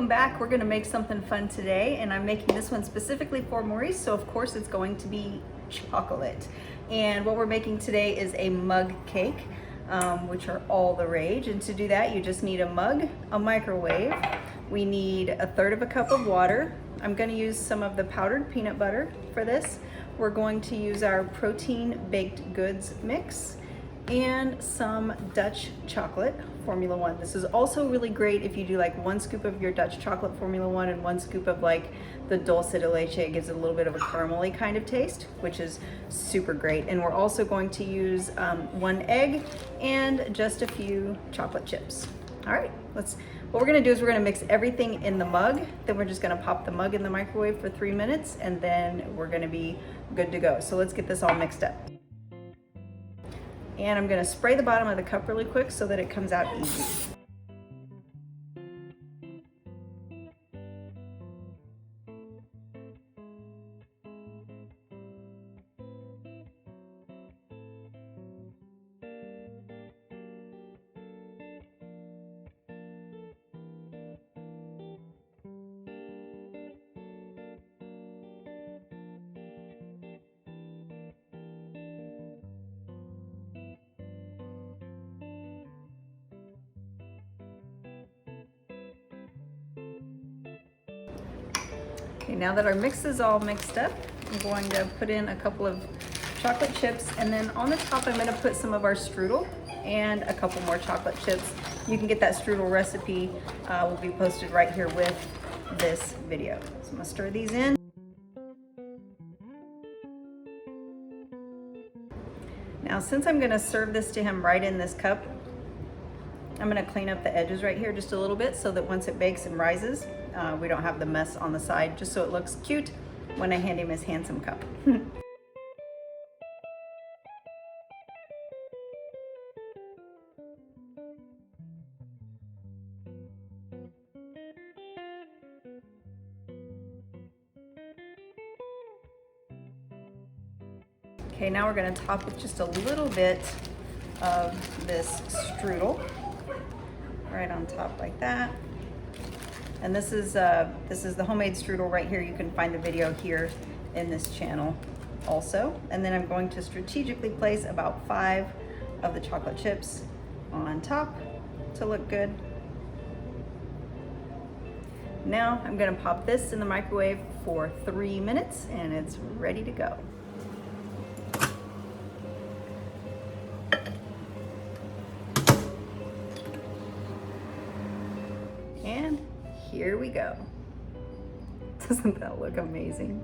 welcome back. We're gonna make something fun today, and I'm making this one specifically for Maurice, so of course it's going to be chocolate. And what we're making today is a mug cake, which are all the rage. And to do that, you just need a mug, a microwave. We need 1/3 cup of water. I'm gonna use some of the powdered peanut butter for this. We're going to use our protein baked goods mix and some Dutch chocolate Formula 1. This is also really great if you do like 1 scoop of your Dutch chocolate Formula 1 and 1 scoop of like the dulce de leche. It gives it a little bit of a caramely kind of taste, which is super great. And we're also going to use 1 egg and just a few chocolate chips. All right, what we're gonna do is we're gonna mix everything in the mug, then we're just gonna pop the mug in the microwave for 3 minutes, and then we're gonna be good to go. So let's get this all mixed up. And I'm gonna spray the bottom of the cup really quick so that it comes out easy. Okay, now that our mix is all mixed up, I'm going to put in a couple of chocolate chips, and then on the top I'm going to put some of our strudel and a couple more chocolate chips. You can get that strudel recipe, will be posted right here with this video. So I'm going to stir these in. Now since I'm going to serve this to him right in this cup, I'm going to clean up the edges right here just a little bit so that once it bakes and rises, we don't have the mess on the side, just so it looks cute when I hand him his handsome cup. Okay, now we're going to top with just a little bit of this strudel right on top like that. And this is the homemade strudel right here. You can find the video here in this channel also. And then I'm going to strategically place about 5 of the chocolate chips on top to look good. Now I'm gonna pop this in the microwave for 3 minutes and it's ready to go. And here we go. Doesn't that look amazing?